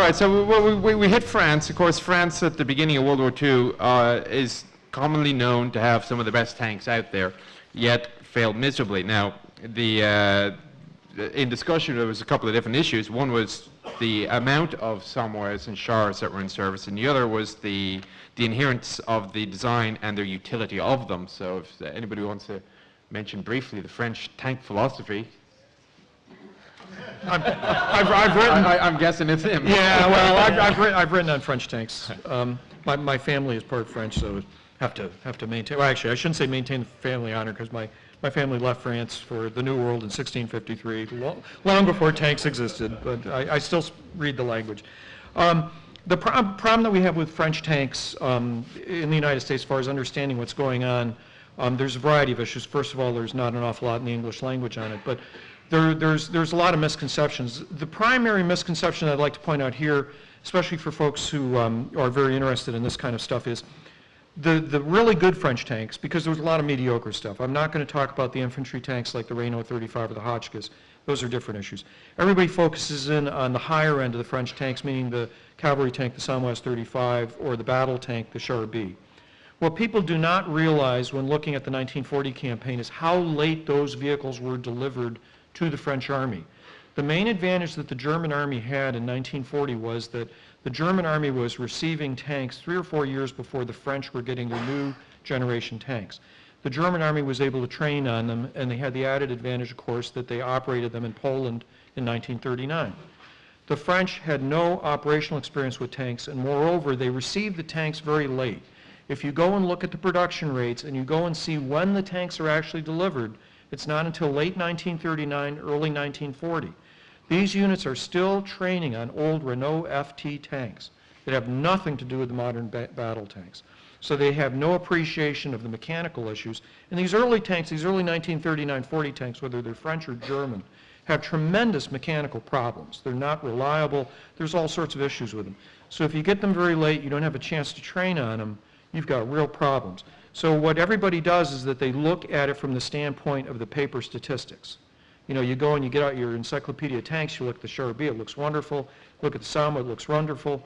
right, so we hit France. Of course, France at the beginning of World War II is commonly known to have some of the best tanks out there, yet failed miserably. Now, in discussion, there was a couple of different issues. One was the amount of Sommers and Chars that were in service, and the other was the inherence of the design and their utility of them. So if anybody wants to mention briefly the French tank philosophy. I'm guessing it's him. Yeah, well, I've written on French tanks. My family is part French, so have to maintain. Well, actually, I shouldn't say maintain the family honor, because my family left France for the New World in 1653, long before tanks existed. But I still read the language. The problem that we have with French tanks in the United States, as far as understanding what's going on, there's a variety of issues. First of all, there's not an awful lot in the English language on it, but there's a lot of misconceptions. The primary misconception I'd like to point out here, especially for folks who are very interested in this kind of stuff, is the really good French tanks, because there was a lot of mediocre stuff. I'm not going to talk about the infantry tanks like the Renault 35 or the Hotchkiss. Those are different issues. Everybody focuses in on the higher end of the French tanks, meaning the cavalry tank, the Sommers 35, or the battle tank, the Char B. What people do not realize when looking at the 1940 campaign is how late those vehicles were delivered to the French army. The main advantage that the German army had in 1940 was that the German army was receiving tanks 3 or 4 years before the French were getting their new generation tanks. The German army was able to train on them, and they had the added advantage, of course, that they operated them in Poland in 1939. The French had no operational experience with tanks, and moreover, they received the tanks very late. If you go and look at the production rates and you go and see when the tanks are actually delivered, it's not until late 1939, early 1940. These units are still training on old Renault FT tanks that have nothing to do with the modern battle tanks. So they have no appreciation of the mechanical issues. And these early tanks, these early 1939-40 tanks, whether they're French or German, have tremendous mechanical problems. They're not reliable. There's all sorts of issues with them. So if you get them very late, you don't have a chance to train on them, you've got real problems. So what everybody does is that they look at it from the standpoint of the paper statistics. You know, you go and you get out your encyclopedia of tanks, you look at the Char B, it looks wonderful. Look at the Somme, it looks wonderful.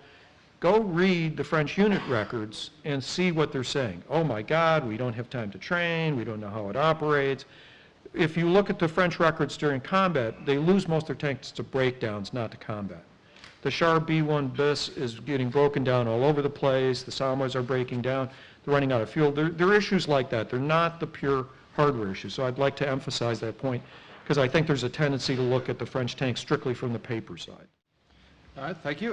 Go read the French unit records and see what they're saying. Oh my God, we don't have time to train, we don't know how it operates. If you look at the French records during combat, they lose most of their tanks to breakdowns, not to combat. The Char B1 bis is getting broken down all over the place, the Sommers are breaking down, they're running out of fuel. There are issues like that. They're not the pure hardware issues. So I'd like to emphasize that point, because I think there's a tendency to look at the French tanks strictly from the paper side. All right, thank you.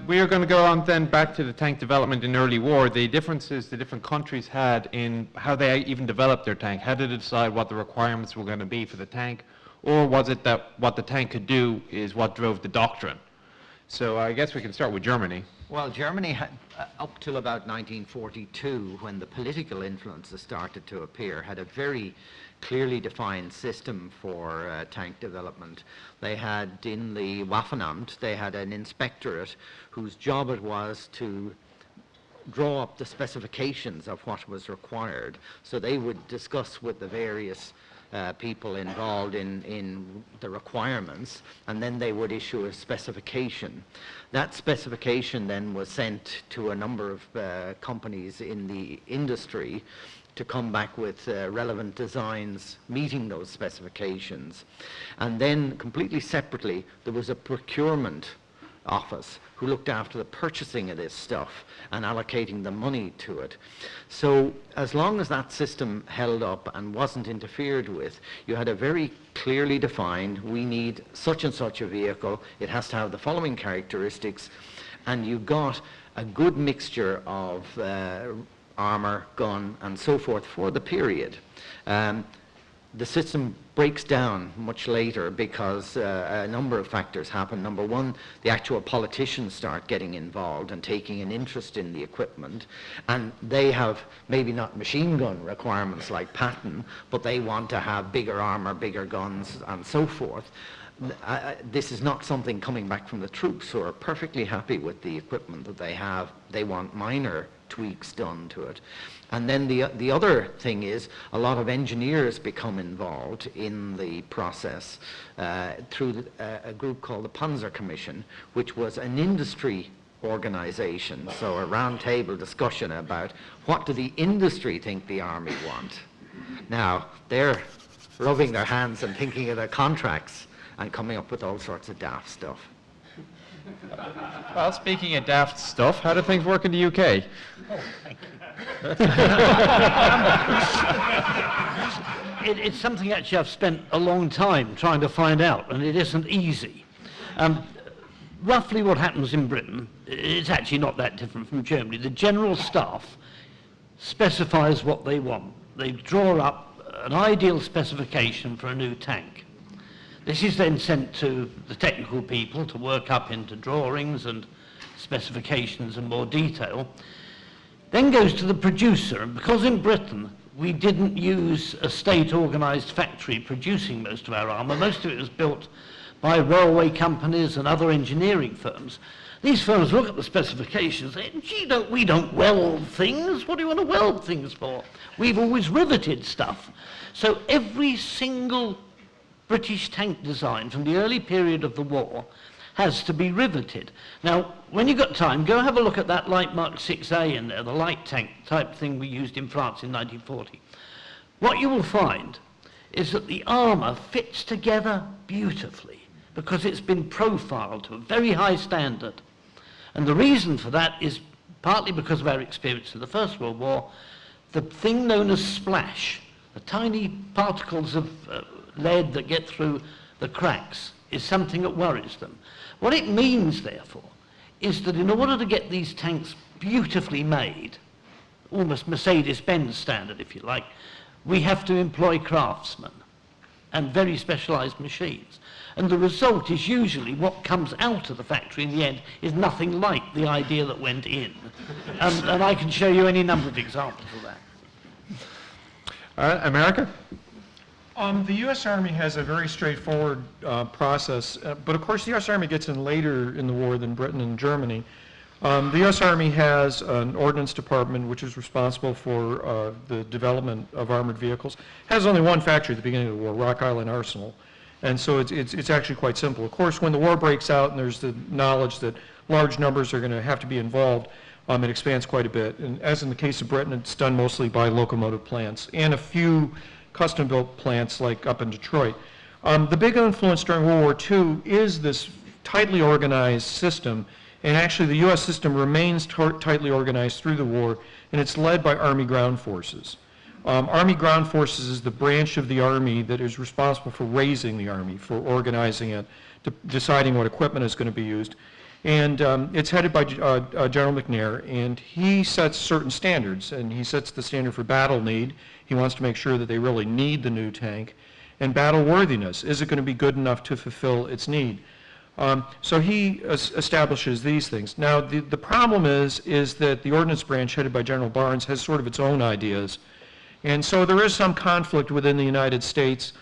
We are going to go on then back to the tank development in early war. The differences the different countries had in how they even developed their tank. How did they decide what the requirements were going to be for the tank? Or was it that what the tank could do is what drove the doctrine? So I guess we can start with Germany. Well, Germany had, up till about 1942, when the political influences started to appear, had a very clearly defined system for tank development. They had in the Waffenamt, they had an inspectorate whose job it was to draw up the specifications of what was required. So they would discuss with the various people involved in the requirements, and then they would issue a specification. That specification then was sent to a number of companies in the industry to come back with relevant designs meeting those specifications. And then completely separately, there was a procurement office who looked after the purchasing of this stuff and allocating the money to it. So as long as that system held up and wasn't interfered with, you had a very clearly defined, we need such and such a vehicle, it has to have the following characteristics, and you got a good mixture of armor, gun, and so forth for the period. The system breaks down much later because a number of factors happen. Number one, the actual politicians start getting involved and taking an interest in the equipment, and they have maybe not machine gun requirements like Patton, but they want to have bigger armor, bigger guns, and so forth. This is not something coming back from the troops, who are perfectly happy with the equipment that they have. They want minor tweaks done to it. And then the other thing is a lot of engineers become involved in the process through a group called the Panzer Commission, which was an industry organization, so a round table discussion about what do the industry think the army want. Now, they're rubbing their hands and thinking of their contracts and coming up with all sorts of daft stuff. Well, speaking of daft stuff, how do things work in the UK? Oh, thank you. It's something actually I've spent a long time trying to find out, and it isn't easy. Roughly what happens in Britain, it's actually not that different from Germany. The general staff specifies what they want. They draw up an ideal specification for a new tank. This is then sent to the technical people to work up into drawings and specifications and more detail. Then goes to the producer, and because in Britain we didn't use a state-organised factory producing most of our armour, most of it was built by railway companies and other engineering firms. These firms look at the specifications and say, gee, we don't weld things. What do you want to weld things for? We've always riveted stuff. So every single British tank design from the early period of the war has to be riveted. Now, when you've got time, go have a look at that light Mark 6A in there, the light tank type thing we used in France in 1940. What you will find is that the armour fits together beautifully because it's been profiled to a very high standard. And the reason for that is partly because of our experience in the First World War. The thing known as splash, the tiny particles of lead that get through the cracks, is something that worries them. What it means, therefore, is that in order to get these tanks beautifully made, almost Mercedes-Benz standard, if you like, we have to employ craftsmen and very specialised machines. And the result is usually what comes out of the factory in the end is nothing like the idea that went in. And I can show you any number of examples of that. All right, America? The U.S. Army has a very straightforward process, but of course the U.S. Army gets in later in the war than Britain and Germany. The U.S. Army has an ordnance department which is responsible for the development of armored vehicles. It has only one factory at the beginning of the war, Rock Island Arsenal, and so it's actually quite simple. Of course, when the war breaks out and there's the knowledge that large numbers are going to have to be involved, it expands quite a bit. And as in the case of Britain, it's done mostly by locomotive plants and a few custom-built plants like up in Detroit. The big influence during World War II is this tightly organized system, and actually the U.S. system remains tightly organized through the war, and it's led by Army Ground Forces. Army Ground Forces is the branch of the Army that is responsible for raising the Army, for organizing it, deciding what equipment is going to be used. And it's headed by General McNair, and he sets certain standards, and he sets the standard for battle need. He wants to make sure that they really need the new tank. And battle worthiness, is it going to be good enough to fulfill its need? So he establishes these things. Now, the problem is that the Ordnance Branch, headed by General Barnes, has sort of its own ideas. And so there is some conflict within the United States.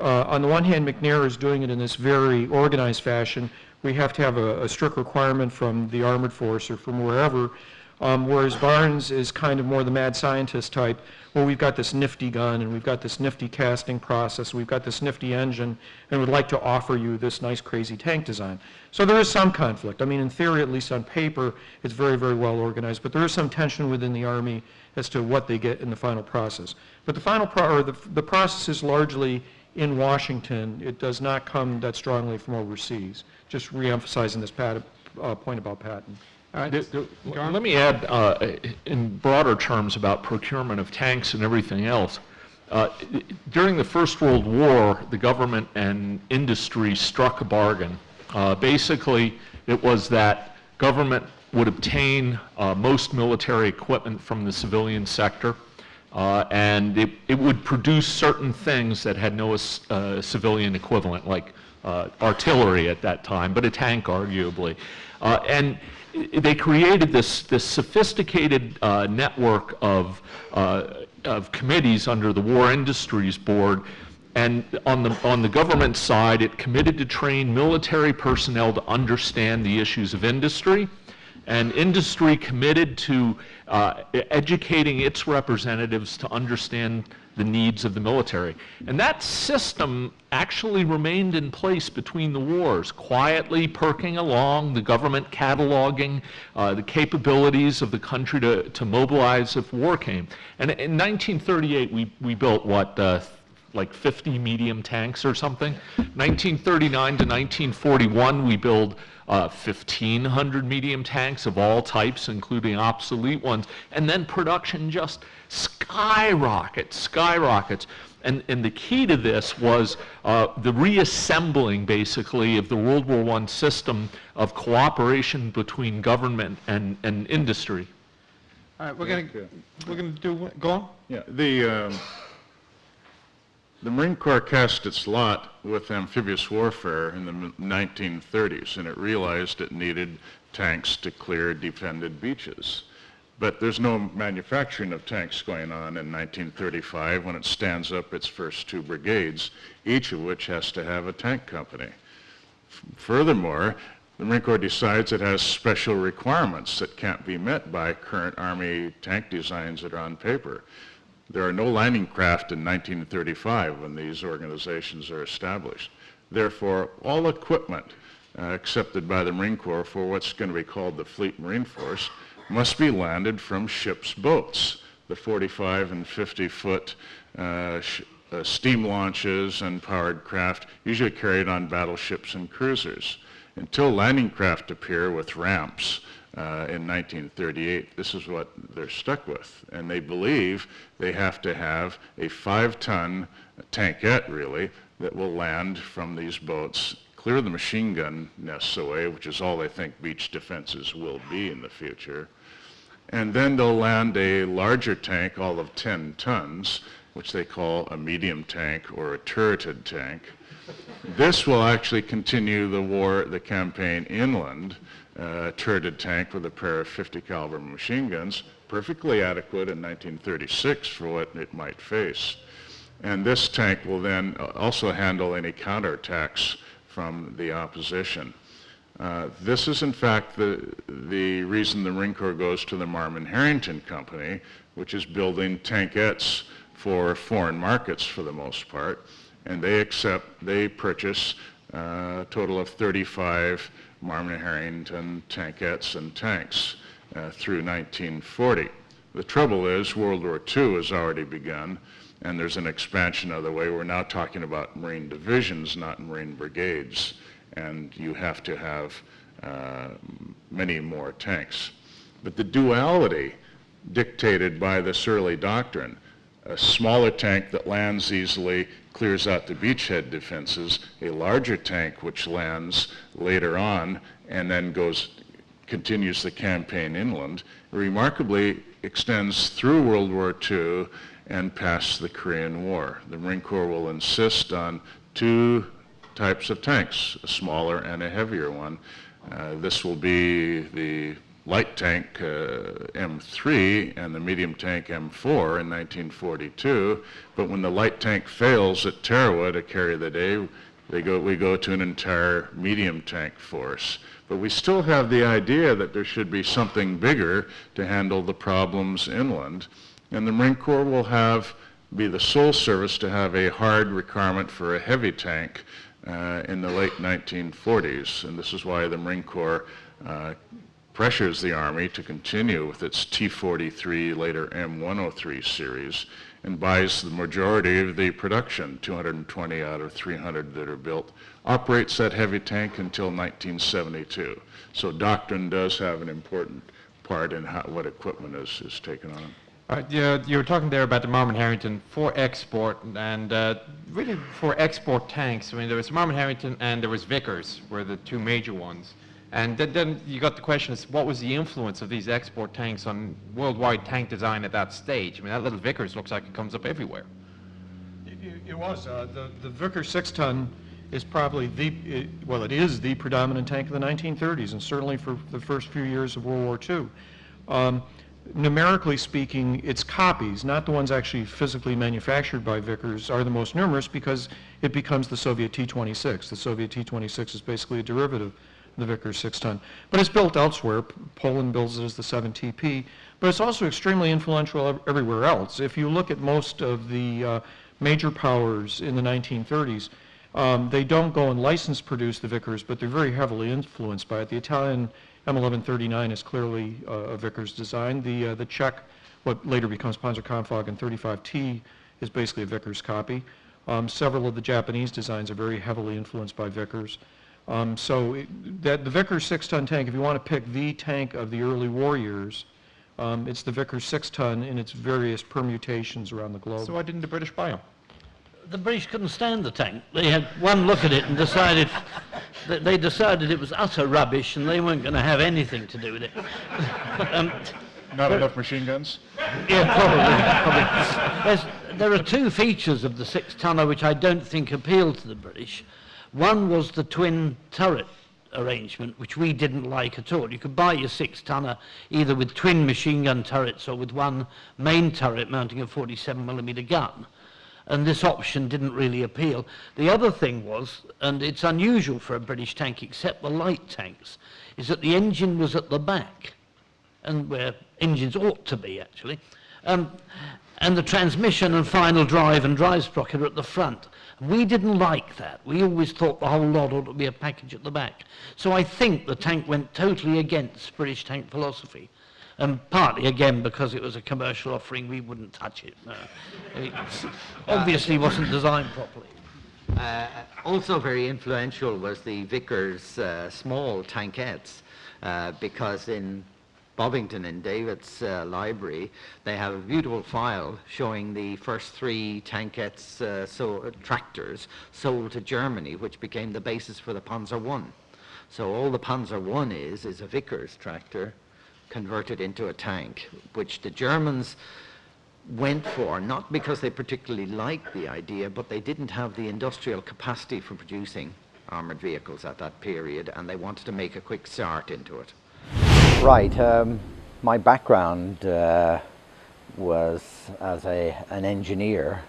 On the one hand, McNair is doing it in this very organized fashion. We have to have a strict requirement from the armored force or from wherever, whereas Barnes is kind of more the mad scientist type. Well, we've got this nifty gun, and we've got this nifty casting process, we've got this nifty engine, and we'd like to offer you this nice, crazy tank design. So there is some conflict. I mean, in theory, at least on paper, it's very, very well organized, but there is some tension within the Army as to what they get in the final process. But the final the process is largely in Washington. It does not come that strongly from overseas. Just re-emphasizing this point about Patton. All right. Let me add, in broader terms about procurement of tanks and everything else. During the First World War, the government and industry struck a bargain. Basically, it was that government would obtain most military equipment from the civilian sector, and it would produce certain things that had no civilian equivalent, like artillery at that time, but a tank arguably. And they created this sophisticated network of committees under the War Industries Board And on the government side, it committed to train military personnel to understand the issues of industry, and industry committed to educating its representatives to understand the needs of the military. And that system actually remained in place between the wars, quietly perking along, the government cataloging the capabilities of the country to mobilize if war came. And in 1938, we built what, like 50 medium tanks or something. 1939 to 1941, we built 1,500 medium tanks of all types, including obsolete ones. And then production just skyrockets. And the key to this was the reassembling, basically, of the World War I system of cooperation between government and industry. All right, we're going to do, go on? Yeah, the Marine Corps cast its lot with amphibious warfare in the 1930s, and it realized it needed tanks to clear defended beaches. But there's no manufacturing of tanks going on in 1935 when it stands up its first 2 brigades, each of which has to have a tank company. Furthermore, the Marine Corps decides it has special requirements that can't be met by current Army tank designs that are on paper. There are no landing craft in 1935 when these organizations are established. Therefore, all equipment accepted by the Marine Corps for what's going to be called the Fleet Marine Force must be landed from ships' boats, the 45 and 50-foot steam launches and powered craft, usually carried on battleships and cruisers. Until landing craft appear with ramps in 1938, this is what they're stuck with. And they believe they have to have a 5-ton tankette, really, that will land from these boats, clear the machine gun nests away, which is all they think beach defenses will be in the future. And then they'll land a larger tank, all of 10 tons, which they call a medium tank or a turreted tank. This will actually continue the campaign inland, turreted tank with a pair of 50 caliber machine guns, perfectly adequate in 1936 for what it might face. And this tank will then also handle any counterattacks from the opposition. This is in fact the reason the Marine Corps goes to the Marmon Harrington Company, which is building tankettes for foreign markets for the most part. And they purchase a total of 35 Marmon Harrington tankettes and tanks through 1940. The trouble is World War II has already begun, and there's an expansion of the way. We're now talking about Marine divisions, not Marine brigades, and you have to have many more tanks. But the duality dictated by this early doctrine, a smaller tank that lands easily, clears out the beachhead defenses, a larger tank which lands later on and then continues the campaign inland, remarkably extends through World War II and past the Korean War. The Marine Corps will insist on 2 types of tanks, a smaller and a heavier one. This will be the light tank M3 and the medium tank M4 in 1942, but when the light tank fails at Tarawa to carry the day, we go to an entire medium tank force. But we still have the idea that there should be something bigger to handle the problems inland, and the Marine Corps will be the sole service to have a hard requirement for a heavy tank in the late 1940s, and this is why the Marine Corps pressures the Army to continue with its T-43, later M103 series, and buys the majority of the production, 220 out of 300 that are built, operates that heavy tank until 1972. So doctrine does have an important part in what equipment is taken on. All right, you were talking there about the Marmon Harrington for export, and really for export tanks. I mean, there was Marmon Harrington and there was Vickers, were the 2 major ones. And then you got the question is, what was the influence of these export tanks on worldwide tank design at that stage? I mean, that little Vickers looks like it comes up everywhere. It was. The Vickers 6-ton is probably it is the predominant tank of the 1930s, and certainly for the first few years of World War II. numerically speaking, its copies, not the ones actually physically manufactured by Vickers, are the most numerous because it becomes the Soviet T-26. The Soviet T-26 is basically a derivative of the Vickers 6-ton. But it's built elsewhere. Poland builds it as the 7TP, but it's also extremely influential everywhere else. If you look at most of the major powers in the 1930s, they don't go and license produce the Vickers, but they're very heavily influenced by it. The Italian M1139 is clearly a Vickers design. The Czech, what later becomes Panzerkampfwagen and 35T, is basically a Vickers copy. Several of the Japanese designs are very heavily influenced by Vickers. The Vickers 6-ton tank, if you want to pick the tank of the early war years, it's the Vickers 6-ton in its various permutations around the globe. So why didn't the British buy them? The British couldn't stand the tank. They had one look at it and decided it was utter rubbish and they weren't going to have anything to do with it. Not enough machine guns? Yeah, probably. There are two features of the 6-tonner which I don't think appealed to the British. One was the twin turret arrangement, which we didn't like at all. You could buy your 6-tonner either with twin machine gun turrets or with one main turret mounting a 47mm gun. And this option didn't really appeal. The other thing was, and it's unusual for a British tank except the light tanks, is that the engine was at the back, and where engines ought to be actually, and the transmission and final drive and drive sprocket are at the front. We didn't like that. We always thought the whole lot ought to be a package at the back. So I think the tank went totally against British tank philosophy. And partly, again, because it was a commercial offering, we wouldn't touch it. It obviously wasn't designed properly. Also very influential was the Vickers small tankettes, because in Bovington, in David's library, they have a beautiful file showing the first 3 tankettes, tractors, sold to Germany, which became the basis for the Panzer I. So all the Panzer I is a Vickers tractor, converted into a tank, which the Germans went for, not because they particularly liked the idea, but they didn't have the industrial capacity for producing armoured vehicles at that period, and they wanted to make a quick start into it. Right. My background was as an engineer,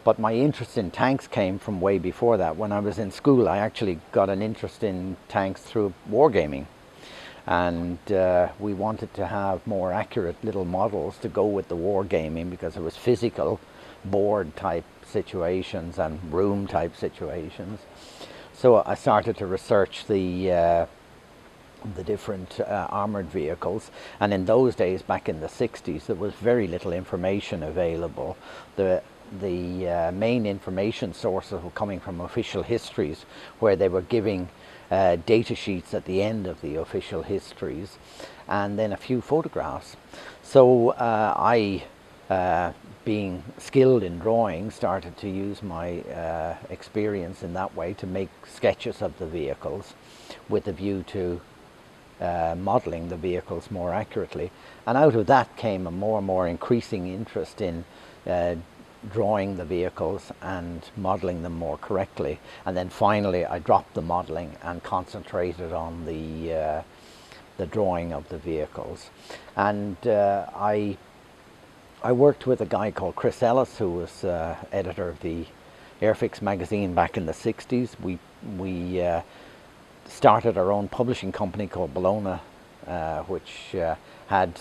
but my interest in tanks came from way before that. When I was in school, I actually got an interest in tanks through wargaming. And we wanted to have more accurate little models to go with the wargaming because it was physical board type situations and room type situations. So I started to research the different armoured vehicles, and in those days, back in the 60s, there was very little information available. The main information sources were coming from official histories, where they were giving data sheets at the end of the official histories, and then a few photographs. So I, being skilled in drawing, started to use my experience in that way to make sketches of the vehicles with a view to modelling the vehicles more accurately. And out of that came a more and more increasing interest in drawing the vehicles and modelling them more correctly. And then finally I dropped the modelling and concentrated on the drawing of the vehicles. And I worked with a guy called Chris Ellis, who was editor of the Airfix magazine back in the 60s. We started our own publishing company called Bologna, which had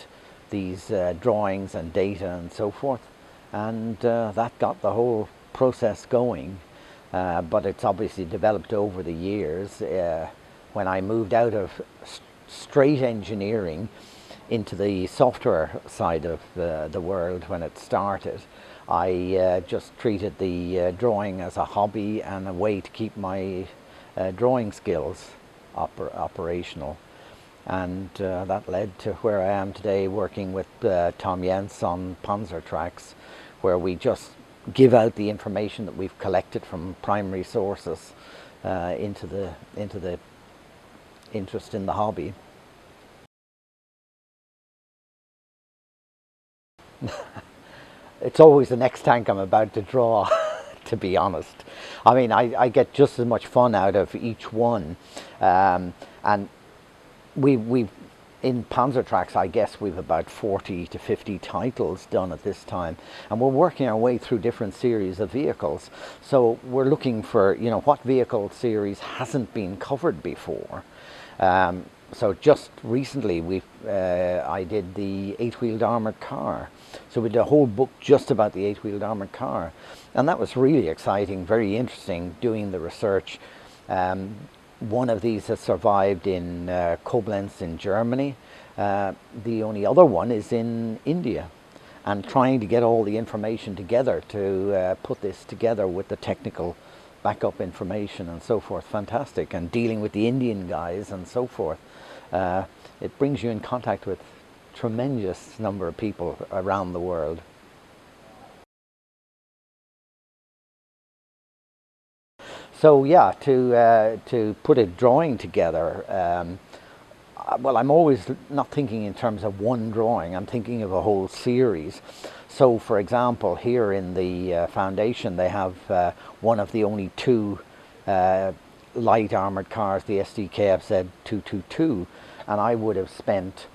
these drawings and data and so forth. And that got the whole process going, but it's obviously developed over the years. When I moved out of straight engineering into the software side of the world when it started, I just treated the drawing as a hobby and a way to keep my drawing skills operational. And that led to where I am today, working with Tom Jens on Panzer tracks, where we just give out the information that we've collected from primary sources into the interest in the hobby. It's always the next tank I'm about to draw, to be honest. I mean, I get just as much fun out of each one, and we've in Panzertrax, I guess we've about 40 to 50 titles done at this time, and we're working our way through different series of vehicles. So we're looking for, you know, what vehicle series hasn't been covered before. So just recently I did the 8-wheeled armoured car. So we did a whole book just about the 8-wheeled armoured car. And that was really exciting, very interesting, doing the research. One of these has survived in Koblenz in Germany. The only other one is in India. And trying to get all the information together to put this together with the technical backup information and so forth. Fantastic. And dealing with the Indian guys and so forth. It brings you in contact with tremendous number of people around the world. So yeah, to put a drawing together, well, I'm always not thinking in terms of one drawing, I'm thinking of a whole series. So for example, here in the foundation they have one of the only two light armoured cars, the SDKFZ 222, and I would have spent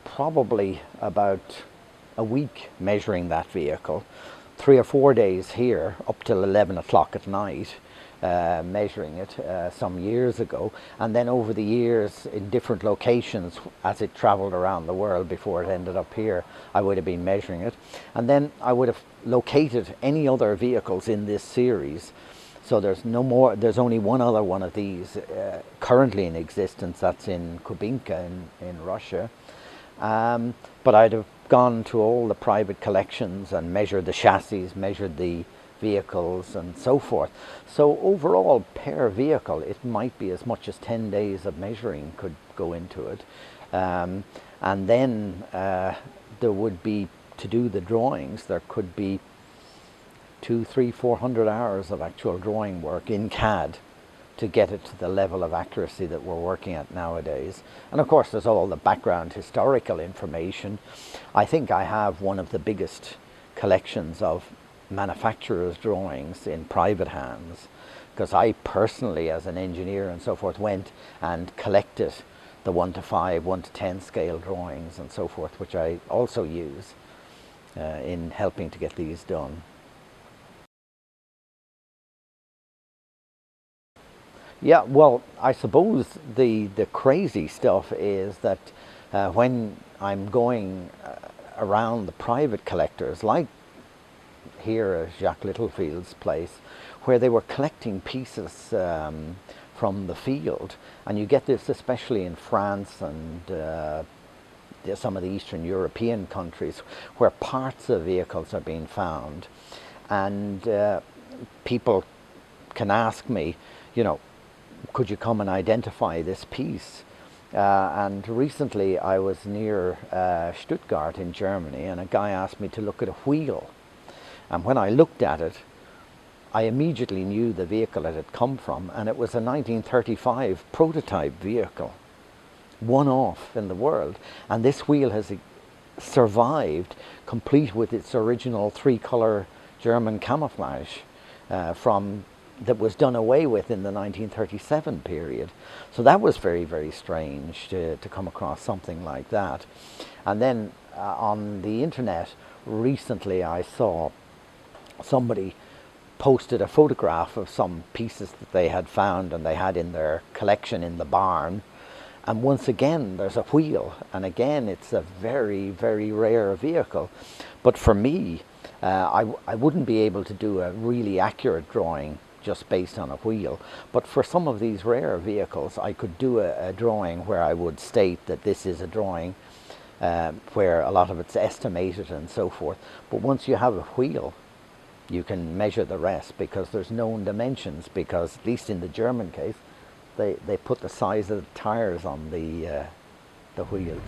probably about a week measuring that vehicle, 3 or 4 days here up till 11 o'clock at night, measuring it some years ago, and then over the years in different locations as it travelled around the world before it ended up here, I would have been measuring it, and then I would have located any other vehicles in this series. So there's no more, there's only one other one of these currently in existence, that's in Kubinka in Russia. But I'd have gone to all the private collections and measured the chassis, measured the vehicles and so forth. So overall per vehicle it might be as much as 10 days of measuring could go into it. And then there would be, to do the drawings, there could be 200, 300, 400 hours of actual drawing work in CAD to get it to the level of accuracy that we're working at nowadays. And of course there's all the background historical information. I think I have one of the biggest collections of manufacturers' drawings in private hands, because I personally, as an engineer and so forth, went and collected the 1 to 5, 1 to 10 scale drawings and so forth, which I also use in helping to get these done. Yeah, well, I suppose the crazy stuff is that when I'm going around the private collectors, like here at Jacques Littlefield's place, where they were collecting pieces from the field, and you get this especially in France and some of the Eastern European countries, where parts of vehicles are being found, and people can ask me, you know, could you come and identify this piece? And recently I was near Stuttgart in Germany, and a guy asked me to look at a wheel. And when I looked at it, I immediately knew the vehicle it had come from, and it was a 1935 prototype vehicle, one off in the world. And this wheel has survived, complete with its original 3-color German camouflage that was done away with in the 1937 period. So that was very, very strange to come across something like that. And then on the internet recently I saw somebody posted a photograph of some pieces that they had found and they had in their collection in the barn, and once again there's a wheel, and again it's a very, very rare vehicle. But for me, I wouldn't be able to do a really accurate drawing just based on a wheel, but for some of these rare vehicles I could do a drawing where I would state that this is a drawing where a lot of it's estimated and so forth. But once you have a wheel, you can measure the rest, because there's known dimensions, because at least in the German case they put the size of the tires on the wheels.